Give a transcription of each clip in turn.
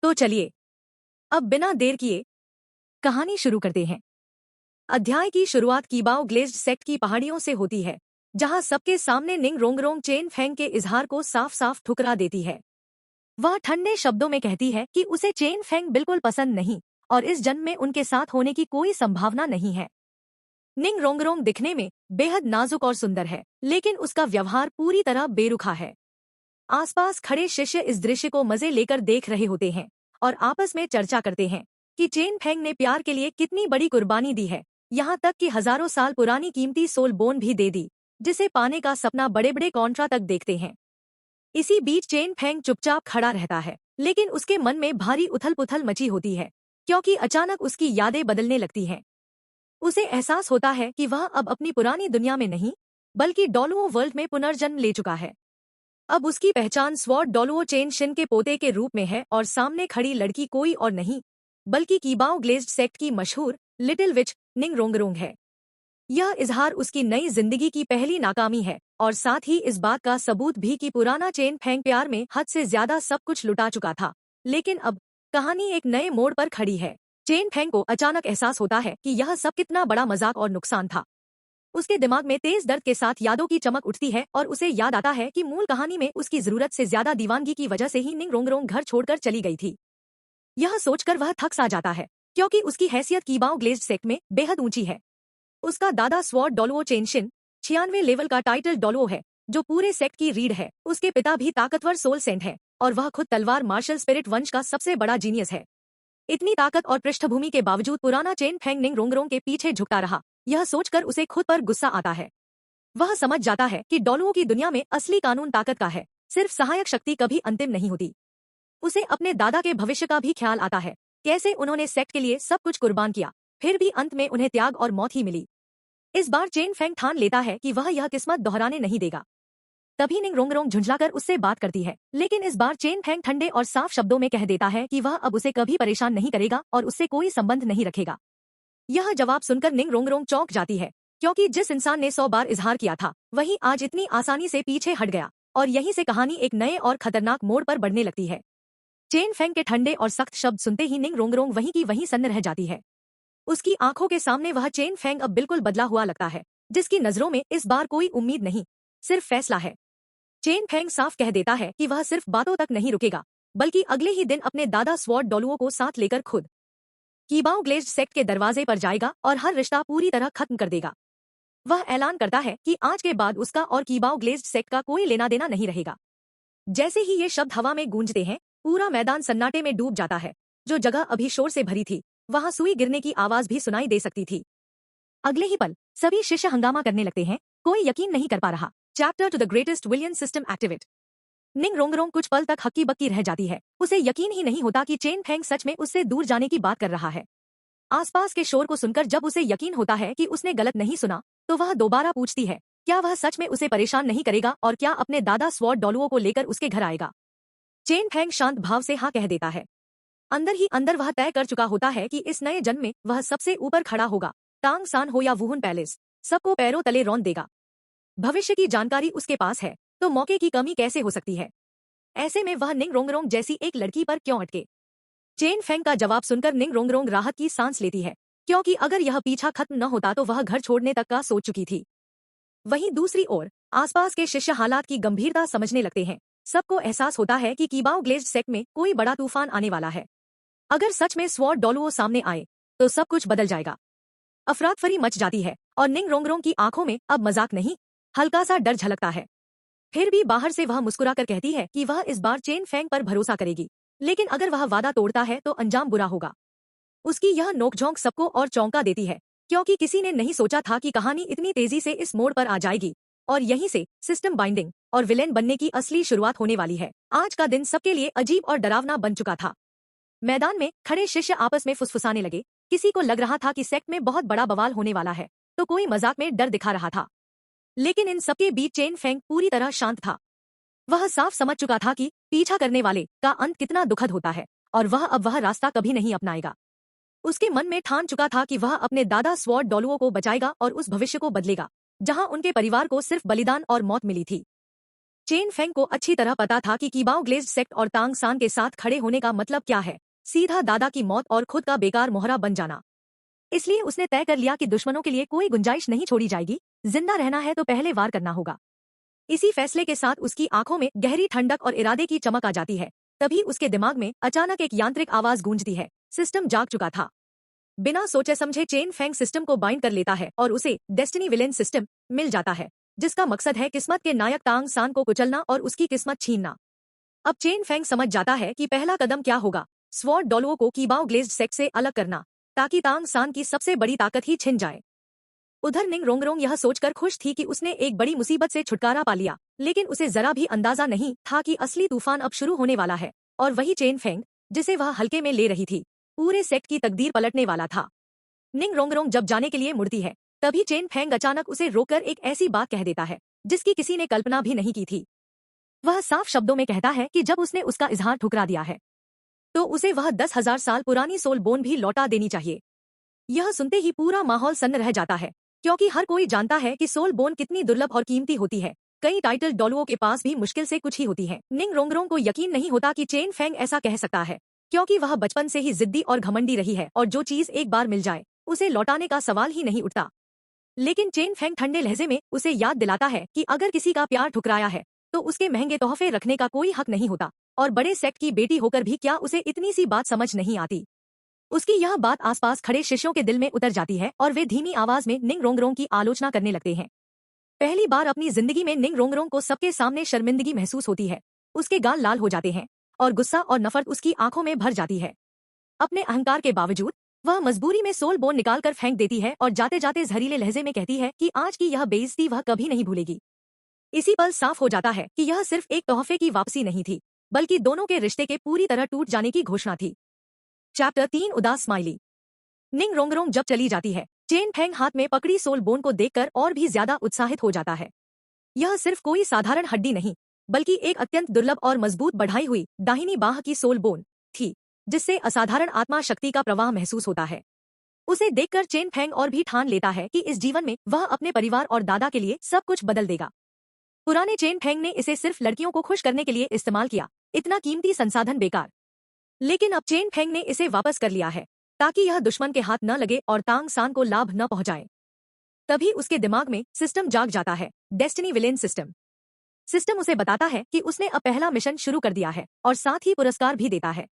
तो चलिए अब बिना देर किए कहानी शुरू करते हैं। अध्याय की शुरुआत कीबाओ ग्लेज्ड सेक्ट की पहाड़ियों से होती है, जहां सबके सामने निंग रोंगरोंग चेन फेंग के इजहार को साफ साफ ठुकरा देती है। वह ठंडे शब्दों में कहती है कि उसे चेन फेंग बिल्कुल पसंद नहीं और इस जन्म में उनके साथ होने की कोई संभावना नहीं है। निंग रोंगरोंग दिखने में बेहद नाजुक और सुंदर है, लेकिन उसका व्यवहार पूरी तरह बेरुखा है। आसपास खड़े शिष्य इस दृश्य को मजे लेकर देख रहे होते हैं और आपस में चर्चा करते हैं कि चेन फेंग ने प्यार के लिए कितनी बड़ी कुर्बानी दी है, यहाँ तक कि हजारों साल पुरानी कीमती सोल बोन भी दे दी, जिसे पाने का सपना बड़े बड़े कॉन्ट्रा तक देखते हैं। इसी बीच चेन फेंग चुपचाप खड़ा रहता है, लेकिन उसके मन में भारी उथल पुथल मची होती है, क्योंकि अचानक उसकी यादें बदलने लगती हैं। उसे एहसास होता है कि वह अब अपनी पुरानी दुनिया में नहीं, बल्कि डोलुओ वर्ल्ड में पुनर्जन्म ले चुका है। अब उसकी पहचान स्वॉर्ड डोलुओ चेन शिन के पोते के रूप में है और सामने खड़ी लड़की कोई और नहीं, बल्कि कीबाओ ग्लेज्ड सेक्ट की मशहूर लिटिल विच निंग रोंगरोंग है। यह इजहार उसकी नई जिंदगी की पहली नाकामी है और साथ ही इस बात का सबूत भी कि पुराना चेन फेंग प्यार में हद से ज्यादा सब कुछ लुटा चुका था। लेकिन अब कहानी एक नए मोड़ पर खड़ी है। चेन फेंग को अचानक एहसास होता है कि यह सब कितना बड़ा मजाक और नुकसान था। उसके दिमाग में तेज दर्द के साथ यादों की चमक उठती है और उसे याद आता है कि मूल कहानी में उसकी जरूरत से ज्यादा दीवानगी की वजह से ही निंग रोंगरोंग घर छोड़कर चली गई थी। यह सोचकर वह थक सा जाता है, क्योंकि उसकी हैसियत कीबाओ ग्लेज्ड सेक्ट में बेहद ऊंची है। उसका दादा स्वॉर्ड डोलुओ चेनशिन 96 लेवल का टाइटल डोलुओ है, जो पूरे सेक्ट की रीढ़ है। उसके पिता भी ताकतवर सोल सेंट है और वह खुद तलवार मार्शल स्पिरिट वंश का सबसे बड़ा जीनियस है। इतनी ताकत और पृष्ठभूमि के बावजूद पुराना चेन फेंग निंग रोंगरोंग के पीछे झुकता रहा। यह सोचकर उसे खुद पर गुस्सा आता है। वह समझ जाता है कि डोलुओ की दुनिया में असली कानून ताकत का है, सिर्फ सहायक शक्ति कभी अंतिम नहीं होती। उसे अपने दादा के भविष्य का भी ख्याल आता है, कैसे उन्होंने सेक्ट के लिए सब कुछ कुर्बान किया, फिर भी अंत में उन्हें त्याग और मौत ही मिली। इस बार चेन फेंग ठान लेता है कि वह यह किस्मत दोहराने नहीं देगा। तभी निंग रोंगरोंग झुंझलाकर उससे बात करती है, लेकिन इस बार चेन फेंग ठंडे और साफ शब्दों में कह देता है कि वह अब उसे कभी परेशान नहीं करेगा और उससे कोई संबंध नहीं रखेगा। यह जवाब सुनकर निंग रोंगरोंग चौंक जाती है, क्योंकि जिस इंसान ने 100 बार इजहार किया था, वही आज इतनी आसानी से पीछे हट गया और यहीं से कहानी एक नए और खतरनाक मोड़ पर बढ़ने लगती है। चेन फेंग के ठंडे और सख्त शब्द सुनते ही निंग रोंगरोंग वहीं की वहीं सन्न रह जाती है। उसकी आंखों के सामने वह चेन फेंग अब बिल्कुल बदला हुआ लगता है, जिसकी नजरों में इस बार कोई उम्मीद नहीं, सिर्फ फैसला है। चेन फेंग साफ कह देता है कि वह सिर्फ बातों तक नहीं रुकेगा, बल्कि अगले ही दिन अपने दादा स्वॉर्ड डोलुओ को साथ लेकर खुद कीबाओ ग्लेज्ड सेक्ट के दरवाजे पर जाएगा और हर रिश्ता पूरी तरह खत्म कर देगा। वह ऐलान करता है कि आज के बाद उसका और कीबाओ ग्लेज्ड सेक्ट का कोई लेना देना नहीं रहेगा। जैसे ही ये शब्द हवा में गूंजते हैं, पूरा मैदान सन्नाटे में डूब जाता है। जो जगह अभी शोर से भरी थी, वहां सुई गिरने की आवाज भी सुनाई दे सकती थी। अगले ही पल सभी शिष्य हंगामा करने लगते हैं। कोई यकीन नहीं कर पा रहा। Chapter two the greatest villain system activate. निंग रोंगरोंग कुछ पल तक हक्की बक्की रह जाती है। उसे यकीन ही नहीं होता कि चेन फेंग सच में उससे दूर जाने की बात कर रहा है। आसपास के शोर को सुनकर जब उसे यकीन होता है कि उसने गलत नहीं सुना, तो वह दोबारा पूछती है, क्या वह सच में उसे परेशान नहीं करेगा और क्या अपने दादा स्वॉर्ड डोलुओ को लेकर उसके घर आएगा। चेन फेंग शांत भाव से हाँ कह देता है। अंदर ही अंदर वह तय कर चुका होता है कि इस नए जन्म में वह सबसे ऊपर खड़ा होगा। टांग सान हो या वुहुन पैलेस, सबको पैरों तले रौंद देगा। भविष्य की जानकारी उसके पास है, तो मौके की कमी कैसे हो सकती है। ऐसे में वह निंग रोंगरोंग जैसी एक लड़की पर क्यों अटके। चेन फेंग का जवाब सुनकर निंग रोंगरोंग राहत की सांस लेती है, क्योंकि अगर यह पीछा खत्म न होता तो वह घर छोड़ने तक का सोच चुकी थी। वहीं दूसरी ओर आसपास के शिष्य हालात की गंभीरता समझने लगते हैं। सबको एहसास होता है कि कीबाओ ग्लेज्ड सेक्ट में कोई बड़ा तूफान आने वाला है। अगर सच में स्वॉर्ड डोलुओ सामने आए, तो सब कुछ बदल जाएगा। अफरातफरी मच जाती है और निंग रोंगरोंग की आंखों में अब मजाक नहीं, हल्का सा डर झलकता है। फिर भी बाहर से वह मुस्कुराकर कहती है कि वह इस बार चेन फेंग पर भरोसा करेगी, लेकिन अगर वह वादा तोड़ता है तो अंजाम बुरा होगा। उसकी यह नोकझोंक सबको और चौंका देती है, क्योंकि किसी ने नहीं सोचा था कि कहानी इतनी तेजी से इस मोड़ पर आ जाएगी और यहीं से सिस्टम बाइंडिंग और विलेन बनने की असली शुरुआत होने वाली है। आज का दिन सबके लिए अजीब और डरावना बन चुका था। मैदान में खड़े शिष्य आपस में फुसफुसाने लगे। किसी को लग रहा था कि सेक्ट में बहुत बड़ा बवाल होने वाला है, तो कोई मजाक में डर दिखा रहा था। लेकिन इन सबके बीच चेन फेंग पूरी तरह शांत था। वह साफ समझ चुका था कि पीछा करने वाले का अंत कितना दुखद होता है और वह अब वह रास्ता कभी नहीं अपनाएगा। उसके मन में ठान चुका था कि वह अपने दादा स्वॉर्ड डोलुओ को बचाएगा और उस भविष्य को बदलेगा, जहां उनके परिवार को सिर्फ बलिदान और मौत मिली थी। चेन फेंग को अच्छी तरह पता था कि कीबाओ ग्लेज्ड सेक्ट और तांग सान के साथ खड़े होने का मतलब क्या है, सीधा दादा की मौत और खुद का बेकार मोहरा बन जाना। इसलिए उसने तय कर लिया कि दुश्मनों के लिए कोई गुंजाइश नहीं छोड़ी जाएगी, जिंदा रहना है तो पहले वार करना होगा। इसी फैसले के साथ उसकी आंखों में गहरी ठंडक और इरादे की चमक आ जाती है। तभी उसके दिमाग में अचानक एक यांत्रिक आवाज गूंजती है। सिस्टम जाग चुका था। बिना सोचे समझे चेन फेंग सिस्टम को बाइंड कर लेता है और उसे डेस्टिनी विलेन सिस्टम मिल जाता है, जिसका मकसद है किस्मत के नायक तांग सान को कुचलना और उसकी किस्मत छीनना। अब चेन फेंग समझ जाता है कि पहला कदम क्या होगा, स्वॉर्ड डॉलुओ को कीबाओ ग्लेज्ड सेक्ट से अलग करना, ताकि तांग सान की सबसे बड़ी ताकत ही छिन जाए। उधर निंग रोंगरोंग यह सोचकर खुश थी कि उसने एक बड़ी मुसीबत से छुटकारा पा लिया, लेकिन उसे जरा भी अंदाजा नहीं था कि असली तूफान अब शुरू होने वाला है, और वही चेन फेंग जिसे वह हल्के में ले रही थी, पूरे सेक्ट की तकदीर पलटने वाला था। निंग रोंगरोंग जब जाने के लिए मुड़ती है, तभी चेन फेंग अचानक उसे रोककर एक ऐसी बात कह देता है जिसकी किसी ने कल्पना भी नहीं की थी। वह साफ शब्दों में कहता है कि जब उसने उसका इजहार ठुकरा दिया है, तो उसे वह 10,000 साल पुरानी सोल बोन भी लौटा देनी चाहिए। यह सुनते ही पूरा माहौल सन्न रह जाता है, क्योंकि हर कोई जानता है कि सोल बोन कितनी दुर्लभ और कीमती होती है। कई टाइटल डॉलुओं के पास भी मुश्किल से कुछ ही होती है। निंग रोंगरोंग को यकीन नहीं होता कि चेन फेंग ऐसा कह सकता है, क्योंकि वह बचपन से ही जिद्दी और घमंडी रही है और जो चीज एक बार मिल जाए उसे लौटाने का सवाल ही नहीं उठता। लेकिन चेन फेंग ठंडे लहजे में उसे याद दिलाता है कि अगर किसी का प्यार ठुकराया है तो उसके महंगे तोहफे रखने का कोई हक नहीं होता, और बड़े सेक्ट की बेटी होकर भी क्या उसे इतनी सी बात समझ नहीं आती। उसकी यह बात आसपास खड़े शिष्यों के दिल में उतर जाती है और वे धीमी आवाज में निंग रोंगरोंग की आलोचना करने लगते हैं। पहली बार अपनी जिंदगी में निंग रोंगरोंग को सबके सामने शर्मिंदगी महसूस होती है। उसके गाल लाल हो जाते हैं और गुस्सा और नफरत उसकी आंखों में भर जाती है। अपने अहंकार के बावजूद वह मजबूरी में सोल बोन निकालकर फेंक देती है और जाते जाते जहरीले लहजे में कहती है कि आज की यह बेइज्जती वह कभी नहीं भूलेगी। इसी पल साफ हो जाता है कि यह सिर्फ एक तोहफे की वापसी नहीं थी, बल्कि दोनों के रिश्ते के पूरी तरह टूट जाने की घोषणा थी। चैप्टर 3 उदास स्माइली। निंग रोंगरोंग जब चली जाती है, चेन फेंग हाथ में पकड़ी सोल बोन को देखकर और भी ज्यादा उत्साहित हो जाता है। यह सिर्फ कोई साधारण हड्डी नहीं, बल्कि एक अत्यंत दुर्लभ और मजबूत बढ़ाई हुई दाहिनी बाह की सोल बोन थी, जिससे असाधारण आत्मा शक्ति का प्रवाह महसूस होता है। उसे देखकर चेन फेंग और भी ठान लेता है कि इस जीवन में वह अपने परिवार और दादा के लिए सब कुछ बदल देगा। पुराने चेन फेंग ने इसे सिर्फ लड़कियों को खुश करने के लिए इस्तेमाल किया, इतना कीमती संसाधन बेकार। लेकिन अब चेन फेंग ने इसे वापस कर लिया है, ताकि यह दुश्मन के हाथ न लगे और तांग सान को लाभ न पहुंचाए। तभी उसके दिमाग में सिस्टम जाग जाता है, डेस्टिनी विलेन सिस्टम। सिस्टम उसे बताता है कि उसने अब पहला मिशन शुरू कर दिया है और साथ ही पुरस्कार भी देता है।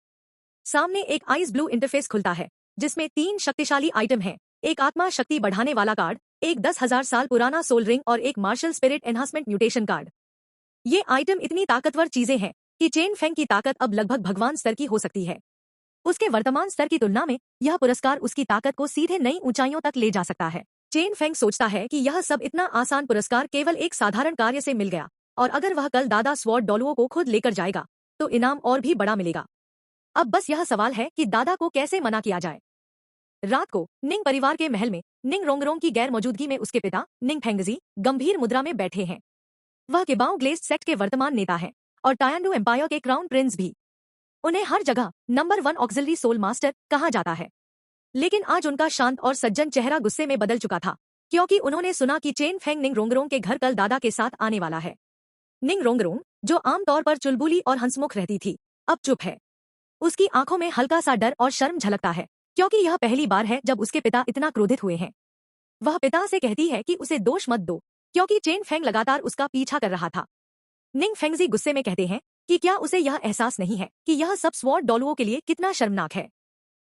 सामने एक आइस ब्लू इंटरफेस खुलता है, जिसमें 3 शक्तिशाली आइटम हैं, एक आत्मा शक्ति बढ़ाने वाला कार्ड, एक 10,000 साल पुराना सोल रिंग और एक martial spirit enhancement mutation card. ये आइटम इतनी ताकतवर चीजें हैं कि चेन फेंग की ताकत अब लगभग भगवान स्तर की हो सकती है। उसके वर्तमान स्तर की तुलना में यह पुरस्कार उसकी ताकत को सीधे नई ऊंचाइयों तक ले जा सकता है। चेन फेंग सोचता है कि यह सब इतना आसान पुरस्कार केवल एक साधारण कार्य से मिल गया, और अगर वह कल दादा स्वॉर्ड डॉलुओ को खुद लेकर जाएगा तो इनाम और भी बड़ा मिलेगा। अब बस यह सवाल है कि दादा को कैसे मना किया जाए। रात को निंग परिवार के महल में निंग रोंगरोंग की गैर मौजूदगी में उसके पिता निंग फेंगजी गंभीर मुद्रा में बैठे हैं। वह किबाओ ग्लेज्ड सेक्ट के वर्तमान नेता हैं और टायंडू एम्पायर के क्राउन प्रिंस भी। उन्हें हर जगह नंबर 1 ऑक्सिलरी सोल मास्टर कहा जाता है। लेकिन आज उनका शांत और सज्जन चेहरा गुस्से में बदल चुका था, क्योंकि उन्होंने सुना कि चेन फेंग निंग रोंगरोंग के घर कल दादा के साथ आने वाला है। निंग रोंगरोंग, जो आमतौर पर चुलबुली और हंसमुख रहती थी, अब चुप है। उसकी आंखों में हल्का सा डर और शर्म झलकता है, क्योंकि यह पहली बार है जब उसके पिता इतना क्रोधित हुए हैं। वह पिता से कहती है कि उसे दोष मत दो, क्योंकि चेन फेंग लगातार उसका पीछा कर रहा था। निंग फेंगजी गुस्से में कहते हैं कि क्या उसे यह एहसास नहीं है कि यह सब स्वॉर्ड डॉलुओं के लिए कितना शर्मनाक है।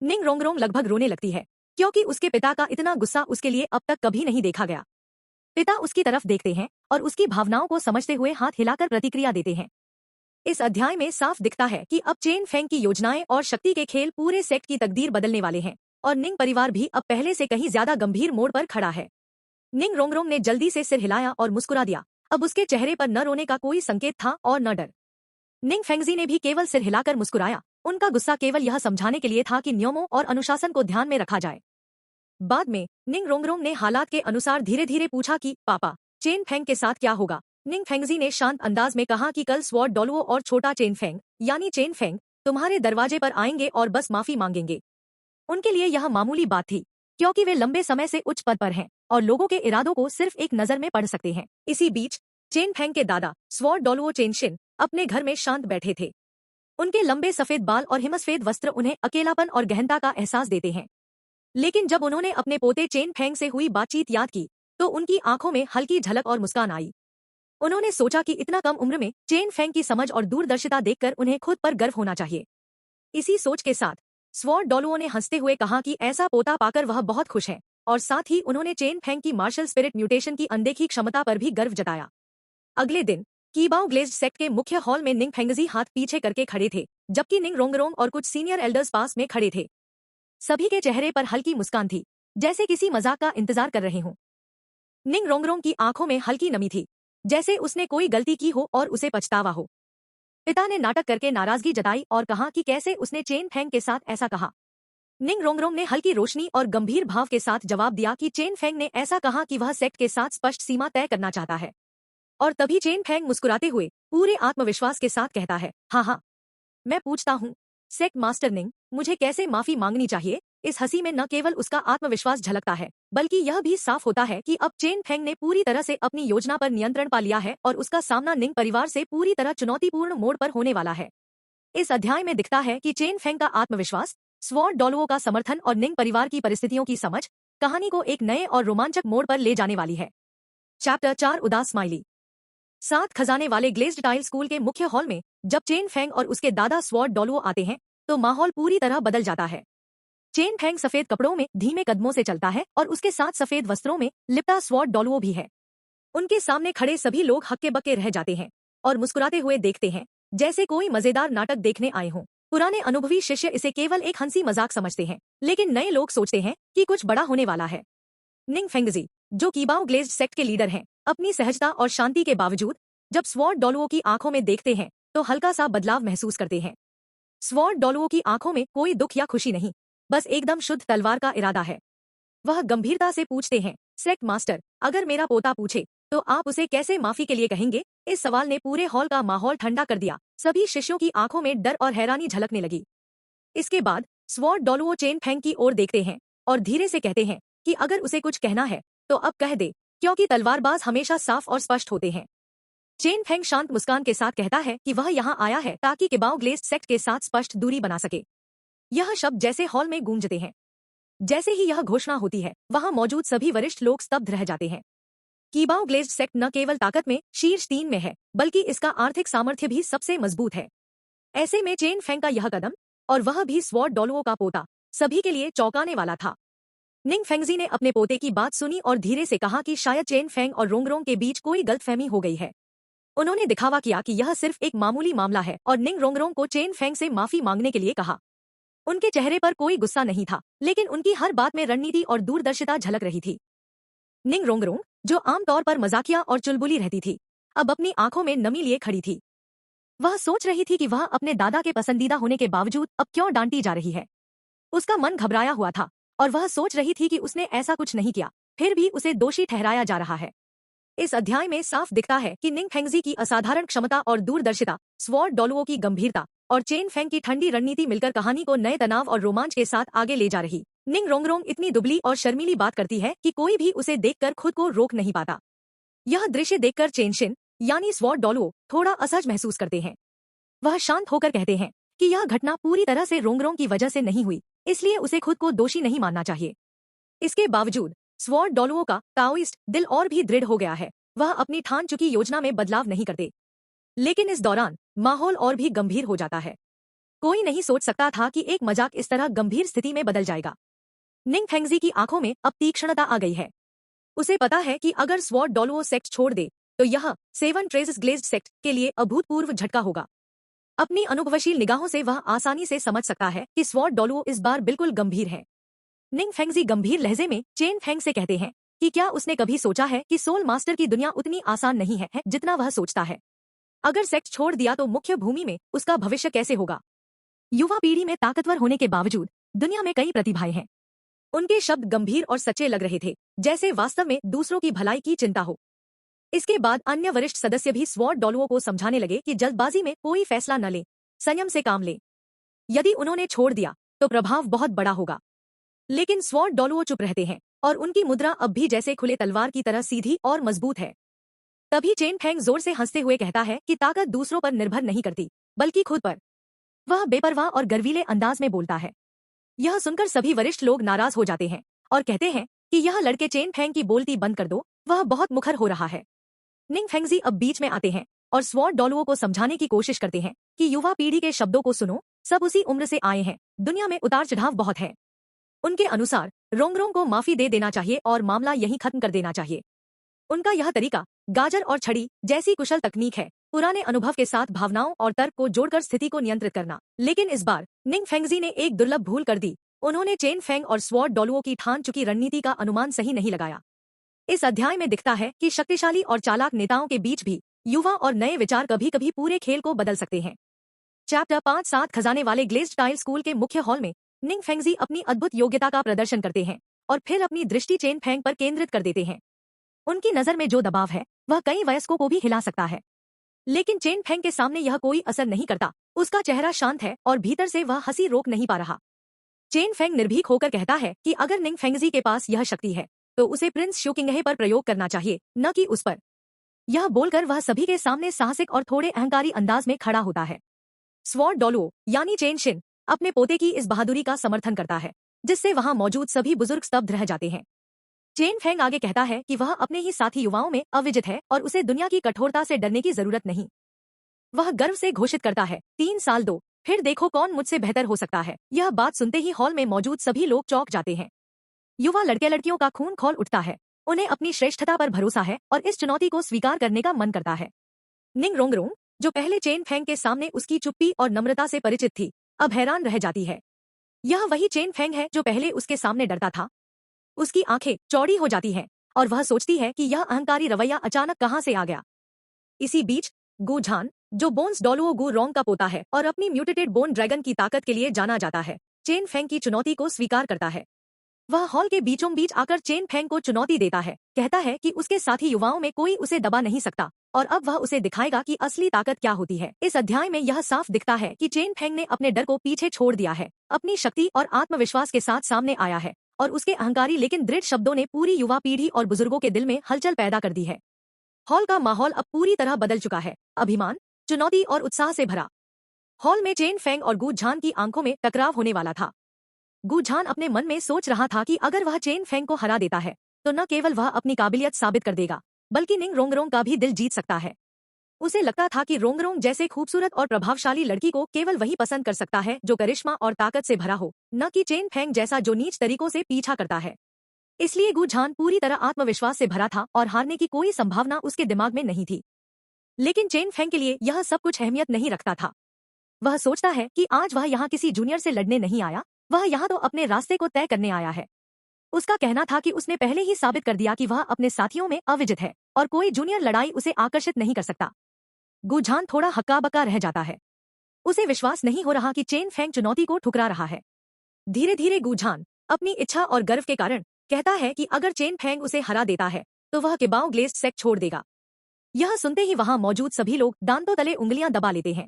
निंग रोंगरोंग लगभग रोने लगती है, क्योंकि उसके पिता का इतना गुस्सा उसके लिए अब तक कभी नहीं देखा गया। पिता उसकी तरफ देखते हैं और उसकी भावनाओं को समझते हुए हाथ हिलाकर प्रतिक्रिया देते हैं। इस अध्याय में साफ दिखता है कि अब चेन फेंग की योजनाएं और शक्ति के खेल पूरे सेक्ट की तकदीर बदलने वाले हैं, और निंग परिवार भी अब पहले से कहीं ज्यादा गंभीर मोड़ पर खड़ा है। निंग रोंगरोंग ने जल्दी से सिर हिलाया और मुस्कुरा दिया। अब उसके चेहरे पर न रोने का कोई संकेत था और न डर। निंग फेंगजी ने भी केवल सिर हिलाकर मुस्कुराया। उनका गुस्सा केवल यह समझाने के लिए था कि नियमों और अनुशासन को ध्यान में रखा जाए। बाद में निंग रोंगरोंग ने हालात के अनुसार धीरे धीरे पूछा कि पापा, चेन फेंग के साथ क्या होगा। निंग फेंगजी ने शांत अंदाज में कहा कि कल स्वॉर्ड डॉलुओ और छोटा चेन फेंग यानी चेन फेंग तुम्हारे दरवाजे पर आएंगे और बस माफी मांगेंगे। उनके लिए यह मामूली बात थी, क्योंकि वे लंबे समय से उच्च पद पर हैं और लोगों के इरादों को सिर्फ एक नजर में पढ़ सकते हैं। इसी बीच चेन फेंग के दादा स्वॉर्ड डोलुओ चेनशिन अपने घर में शांत बैठे थे। उनके लंबे सफेद बाल और हिमसफेद वस्त्र उन्हें अकेलापन और गहनता का एहसास देते हैं। लेकिन जब उन्होंने अपने पोते चेन फेंग से हुई बातचीत याद की तो उनकी आंखों में हल्की झलक और मुस्कान आई। उन्होंने सोचा कि इतना कम उम्र में चेन फेंग की समझ और दूरदर्शिता देखकर उन्हें खुद पर गर्व होना चाहिए। इसी सोच के साथ स्वॉर्ड डोलुओ ने हंसते हुए कहा कि ऐसा पोता पाकर वह बहुत खुश है, और साथ ही उन्होंने चेन फेंग की मार्शल स्पिरिट म्यूटेशन की अनदेखी क्षमता पर भी गर्व जताया। अगले दिन कीबाओ ग्लेज्ड सेक्ट के मुख्य हॉल में निंग फेंगजी हाथ पीछे करके खड़े थे, जबकि निंग रोंगरोंग और कुछ सीनियर एल्डर्स पास में खड़े थे। सभी के चेहरे पर हल्की मुस्कान थी, जैसे किसी मजाक का इंतजार कर रहे हों। निंग रोंगरोंग की आंखों में हल्की नमी थी, जैसे उसने कोई गलती की हो और उसे पछतावा हो। पिता ने नाटक करके नाराजगी जताई और कहा कि कैसे उसने चेन फेंग के साथ ऐसा कहा। निंग रोंगरोंग ने हल्की रोशनी और गंभीर भाव के साथ जवाब दिया कि चेन फेंग ने ऐसा कहा कि वह सेक्ट के साथ स्पष्ट सीमा तय करना चाहता है। और तभी चेन फेंग मुस्कुराते हुए पूरे आत्मविश्वास के साथ कहता है, हाँ हाँ, मैं पूछता हूँ सेक्ट मास्टर निंग, मुझे कैसे माफी मांगनी चाहिए। इस हंसी में न केवल उसका आत्मविश्वास झलकता है, बल्कि यह भी साफ होता है कि अब चेन फेंग ने पूरी तरह से अपनी योजना पर नियंत्रण पा लिया है और उसका सामना निंग परिवार से पूरी तरह चुनौतीपूर्ण मोड़ पर होने वाला है। इस अध्याय में दिखता है कि चेन फेंग का आत्मविश्वास, स्वॉर्ड डोलुओ का समर्थन और निंग परिवार की परिस्थितियों की समझ कहानी को एक नए और रोमांचक मोड़ पर ले जाने वाली है। चैप्टर 4 उदास स्माइली। 7 खजाने वाले ग्लेज्ड टाइल स्कूल के मुख्य हॉल में जब चेन फेंग और उसके दादा स्वॉर्ड डोलुओ आते हैं तो माहौल पूरी तरह बदल जाता है। चेन फेंग सफेद कपड़ों में धीमे कदमों से चलता है और उसके साथ सफेद वस्त्रों में लिपटा स्वॉर्ड डोलुओ भी है। उनके सामने खड़े सभी लोग हक्के बक्के रह जाते हैं और मुस्कुराते हुए देखते हैं, जैसे कोई मजेदार नाटक देखने आए हों। पुराने अनुभवी शिष्य इसे केवल एक हंसी मजाक समझते हैं, लेकिन नए लोग सोचते हैं कि कुछ बड़ा होने वाला है। निंग फेंगजी, जो कीबाओ ग्लेज्ड सेक्ट के लीडर हैं, अपनी सहजता और शांति के बावजूद जब स्वॉर्ड डोलुओ की आंखों में देखते हैं तो हल्का सा बदलाव महसूस करते हैं। स्वॉर्ड डोलुओ की आंखों में कोई दुख या खुशी नहीं, बस एकदम शुद्ध तलवार का इरादा है। वह गंभीरता से पूछते हैं, सेक्ट मास्टर, अगर मेरा पोता पूछे तो आप उसे कैसे माफी के लिए कहेंगे। इस सवाल ने पूरे हॉल का माहौल ठंडा कर दिया। सभी शिष्यों की आंखों में डर और हैरानी झलकने लगी। इसके बाद स्वॉर्ड डोलुओ चेन फेंग की ओर देखते हैं और धीरे से कहते हैं कि अगर उसे कुछ कहना है तो अब कह दे, क्योंकि तलवारबाज हमेशा साफ और स्पष्ट होते हैं। चेन फेंग शांत मुस्कान के साथ कहता है कि वह यहाँ आया है ताकि कीबाओ ग्लेज्ड सेक्ट के साथ स्पष्ट दूरी बना सके। यह शब्द जैसे हॉल में गूंजते हैं। जैसे ही यह घोषणा होती है, वहां मौजूद सभी वरिष्ठ लोग स्तब्ध रह जाते हैं। कीबाओ ग्लेज्ड सेक्ट न केवल ताकत में शीर्ष 3 में है, बल्कि इसका आर्थिक सामर्थ्य भी सबसे मजबूत है। ऐसे में चेन फेंग का यह कदम, और वह भी स्वॉर्ड डोलुओ का पोता, सभी के लिए चौंकाने वाला था। निंग फेंगजी ने अपने पोते की बात सुनी और धीरे से कहा कि शायद चेन फेंग और रोंगरोंग के बीच कोई गलतफहमी हो गई है। उन्होंने दिखावा किया कि यह सिर्फ एक मामूली मामला है और निंग रोंगरोंग को चेन फेंग से माफी मांगने के लिए कहा। उनके चेहरे पर कोई गुस्सा नहीं था, लेकिन उनकी हर बात में रणनीति और दूरदर्शिता झलक रही थी। निंग रोंगरोंग, जो आमतौर पर मजाकिया और चुलबुली रहती थी, अब अपनी आंखों में नमी लिए खड़ी थी। वह सोच रही थी कि वह अपने दादा के पसंदीदा होने के बावजूद अब क्यों डांटी जा रही है। उसका मन घबराया हुआ था और वह सोच रही थी कि उसने ऐसा कुछ नहीं किया, फिर भी उसे दोषी ठहराया जा रहा है। इस अध्याय में साफ दिखता है कि निंग फेंगजी की असाधारण क्षमता और दूरदर्शिता, स्वॉर्ड डोलुओ की गंभीरता और चेन फेंग की ठंडी रणनीति मिलकर कहानी को नए तनाव और रोमांच के साथ आगे ले जा रही। निंग रोंगरोंग इतनी दुबली और शर्मीली बात करती है कि कोई भी उसे देखकर खुद को रोक नहीं पाता। यह दृश्य देखकर चेनशिन, यानी स्वॉर्ड डोलुओ, थोड़ा असहज महसूस करते हैं। वह शांत होकर कहते हैं कि यह घटना पूरी तरह से रोंगरोंग की वजह से नहीं हुई, इसलिए उसे खुद को दोषी नहीं मानना चाहिए। इसके बावजूद स्वॉर्ड डोलुओ का ताओइस्ट दिल और भी दृढ़ हो गया है। वह अपनी ठान चुकी योजना में बदलाव नहीं करते। लेकिन इस दौरान माहौल और भी गंभीर हो जाता है। कोई नहीं सोच सकता था कि एक मजाक इस तरह गंभीर स्थिति में बदल जाएगा। निंग फेंगजी की आंखों में अब तीक्ष्णता आ गई है। उसे पता है कि अगर स्वॉर्ड डोलुओ सेक्ट छोड़ दे तो यह 7 ट्रेजेस ग्लेज्ड सेक्ट के लिए अभूतपूर्व झटका होगा। अपनी अनुभवशील निगाहों से वह आसानी से समझ सकता है कि स्वॉर्ड डोलुओ इस बार बिल्कुल गंभीर है। निंग फेंगजी गंभीर लहजे में चेन फेंग से कहते हैं कि क्या उसने कभी सोचा है कि सोल मास्टर की दुनिया उतनी आसान नहीं है जितना वह सोचता है। अगर सेक्ट छोड़ दिया तो मुख्य भूमि में उसका भविष्य कैसे होगा। युवा पीढ़ी में ताकतवर होने के बावजूद दुनिया में कई प्रतिभाएं हैं। उनके शब्द गंभीर और सच्चे लग रहे थे, जैसे वास्तव में दूसरों की भलाई की चिंता हो। इसके बाद अन्य वरिष्ठ सदस्य भी स्वॉर्ड डोलुओ को समझाने लगे कि जल्दबाजी में कोई फैसला न ले, संयम से काम ले। यदि उन्होंने छोड़ दिया तो प्रभाव बहुत बड़ा होगा। लेकिन स्वॉर्ड डोलुओ चुप रहते हैं और उनकी मुद्रा अब भी जैसे खुले तलवार की तरह सीधी और मजबूत है। तभी चेन फेंग जोर से हंसते हुए कहता है कि ताकत दूसरों पर निर्भर नहीं करती, बल्कि खुद पर। वह बेपरवाह और गर्वीले अंदाज में बोलता है। यह सुनकर सभी वरिष्ठ लोग नाराज हो जाते हैं और कहते हैं कि यह लड़के चेन फेंग की बोलती बंद कर दो, वह बहुत मुखर हो रहा है। निंग फेंगजी अब बीच में आते हैं और स्वॉर्ड डॉलुओ को समझाने की कोशिश करते हैं कि युवा पीढ़ी के शब्दों को सुनो, सब उसी उम्र से आए हैं, दुनिया में उतार चढ़ाव बहुत है। उनके अनुसार रोंगरोंग को माफी दे देना चाहिए और मामला यहीं खत्म कर देना चाहिए। उनका यह तरीका गाजर और छड़ी जैसी कुशल तकनीक है, पुराने अनुभव के साथ भावनाओं और तर्क को जोड़कर स्थिति को नियंत्रित करना। लेकिन इस बार निंग फेंगजी ने एक दुर्लभ भूल कर दी। उन्होंने चेन फेंग और स्वॉर्ड डॉलुओ की ठान चुकी रणनीति का अनुमान सही नहीं लगाया। इस अध्याय में दिखता है कि शक्तिशाली और चालाक नेताओं के बीच भी युवा और नए विचार कभी कभी पूरे खेल को बदल सकते हैं। चैप्टर 5-7 खजाने वाले ग्लेज्ड टाइल स्कूल के मुख्य हॉल में निंग फेंगजी अपनी अद्भुत योग्यता का प्रदर्शन करते हैं और फिर अपनी दृष्टि चेन फेंग पर केंद्रित कर देते हैं। उनकी नजर में जो दबाव है वह कई वयस्कों को भी हिला सकता है, लेकिन चेन फेंग के सामने यह कोई असर नहीं करता। उसका चेहरा शांत है और भीतर से वह हंसी रोक नहीं पा रहा। चेन फेंग निर्भीक होकर कहता है कि अगर निंग फेंगजी के पास यह शक्ति है तो उसे प्रिंस शुकिंगहे पर प्रयोग करना चाहिए, न कि उस पर। यह बोलकर वह सभी के सामने साहसिक और थोड़े अहंकारी अंदाज में खड़ा होता है। स्वॉर्ड डॉलुओ यानी चेन शिन अपने पोते की इस बहादुरी का समर्थन करता है, जिससे वहां मौजूद सभी बुजुर्ग स्तब्ध रह जाते हैं। चेन फेंग आगे कहता है कि वह अपने ही साथी युवाओं में अविजित है और उसे दुनिया की कठोरता से डरने की जरूरत नहीं। वह गर्व से घोषित करता है, 3 साल दो, फिर देखो कौन मुझसे बेहतर हो सकता है। यह बात सुनते ही हॉल में मौजूद सभी लोग चौंक जाते हैं। युवा लड़के लड़कियों का खून खौल उठता है। उन्हें अपनी श्रेष्ठता पर भरोसा है और इस चुनौती को स्वीकार करने का मन करता है। निंग रोंगरोंग, जो पहले चेन फेंग के सामने उसकी चुप्पी और नम्रता से परिचित थी, अब हैरान रह जाती है। यह वही चेन फेंग है जो पहले उसके सामने डरता था। उसकी आंखें चौड़ी हो जाती हैं और वह सोचती है कि यह अहंकारी रवैया अचानक कहां से आ गया। इसी बीच गु झान, जो बोन्स डॉलुओ गु रोंग का पोता है और अपनी म्यूटेटेड बोन ड्रैगन की ताकत के लिए जाना जाता है, चेन फेंग की चुनौती को स्वीकार करता है। वह हॉल के बीचों बीच आकर चेन फेंग को चुनौती देता है, कहता है कि उसके साथी युवाओं में कोई उसे दबा नहीं सकता और अब वह उसे दिखाएगा कि असली ताकत क्या होती है। इस अध्याय में यह साफ दिखता है कि चेन फेंग ने अपने डर को पीछे छोड़ दिया है, अपनी शक्ति और आत्मविश्वास के साथ सामने आया है और उसके अहंकारी लेकिन दृढ़ शब्दों ने पूरी युवा पीढ़ी और बुजुर्गों के दिल में हलचल पैदा कर दी है। हॉल का माहौल अब पूरी तरह बदल चुका है, अभिमान, चुनौती और उत्साह से भरा। हॉल में चेन फेंग और गु झान की आंखों में टकराव होने वाला था। गु झान अपने मन में सोच रहा था कि अगर वह चेन फेंग को हरा देता है तो न केवल वह अपनी काबिलियत साबित कर देगा, बल्कि निंग रोंगरोंग का भी दिल जीत सकता है। उसे लगता था कि रोंगरोंग जैसे खूबसूरत और प्रभावशाली लड़की को केवल वही पसंद कर सकता है जो करिश्मा और ताकत से भरा हो, न कि चेन फेंग जैसा जो नीच तरीकों से पीछा करता है। इसलिए गु झान पूरी तरह आत्मविश्वास से भरा था और हारने की कोई संभावना उसके दिमाग में नहीं थी। लेकिन चेन फेंग के लिए यह सब कुछ अहमियत नहीं रखता था। वह सोचता है कि आज वह यहाँ किसी जूनियर से लड़ने नहीं आया, वह यहाँ तो अपने रास्ते को तय करने आया है। उसका कहना था कि उसने पहले ही साबित कर दिया कि वह अपने साथियों में अविजित है और कोई जूनियर लड़ाई उसे आकर्षित नहीं कर सकता। गु झान थोड़ा हक्का बक्का रह जाता है। उसे विश्वास नहीं हो रहा कि चेन फेंग चुनौती को ठुकरा रहा है। धीरे धीरे गु झान अपनी इच्छा और गर्व के कारण कहता है कि अगर चेन फेंग उसे हरा देता है तो वह किबाओ ग्लेज्ड सेक्ट छोड़ देगा। यह सुनते ही वहां मौजूद सभी लोग दांतों तले उंगलियां दबा लेते हैं।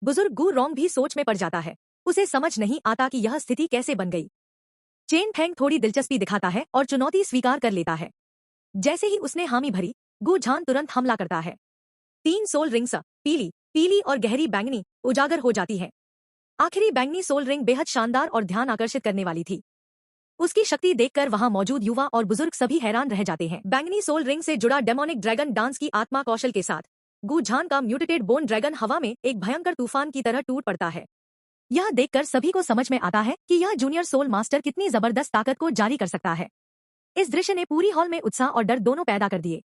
बुजुर्ग गु रोंग भी सोच में पड़ जाता है। उसे समझ नहीं आता कि यह स्थिति कैसे बन गई। चेन फेंग थोड़ी दिलचस्पी दिखाता है और चुनौती स्वीकार कर लेता है। जैसे ही उसने हामी भरी, गु झान तुरंत हमला करता है। 3 सोल रिंग्स पीली, पीली और गहरी बैंगनी उजागर हो जाती है। आखिरी बैंगनी सोल रिंग बेहद शानदार और ध्यान आकर्षित करने वाली थी। उसकी शक्ति देखकर वहां मौजूद युवा और बुजुर्ग सभी हैरान रह जाते हैं। बैंगनी सोल रिंग से जुड़ा डेमोनिक ड्रैगन डांस की आत्मा कौशल के साथ गु झान का म्यूटेटेड बोन ड्रैगन हवा में एक भयंकर तूफान की तरह टूट पड़ता है। यह देखकर सभी को समझ में आता है कि यह जूनियर सोल मास्टर कितनी जबरदस्त ताकत को जारी कर सकता है। इस दृश्य ने पूरी हॉल में उत्साह और डर दोनों पैदा कर दिए।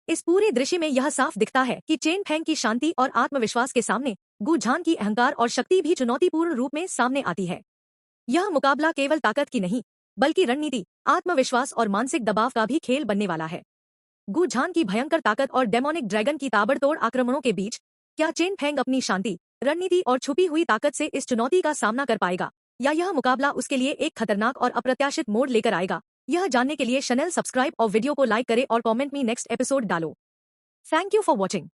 इस पूरे दृश्य में यह साफ दिखता है कि चेन फेंग की शांति और आत्मविश्वास के सामने गु झान की अहंकार और शक्ति भी चुनौतीपूर्ण रूप में सामने आती है। यह मुकाबला केवल ताकत की नहीं, बल्कि रणनीति, आत्मविश्वास और मानसिक दबाव का भी खेल बनने वाला है। गु झान की भयंकर ताकत और डेमोनिक ड्रैगन की ताबड़तोड़ आक्रमणों के बीच क्या चेन फेंग अपनी शांति, रणनीति और छुपी हुई ताकत से इस चुनौती का सामना कर पाएगा, या यह मुकाबला उसके लिए एक खतरनाक और अप्रत्याशित मोड़ लेकर आएगा? यह जानने के लिए चैनल सब्सक्राइब और वीडियो को लाइक करें और कमेंट में नेक्स्ट एपिसोड डालो। Thank you for watching.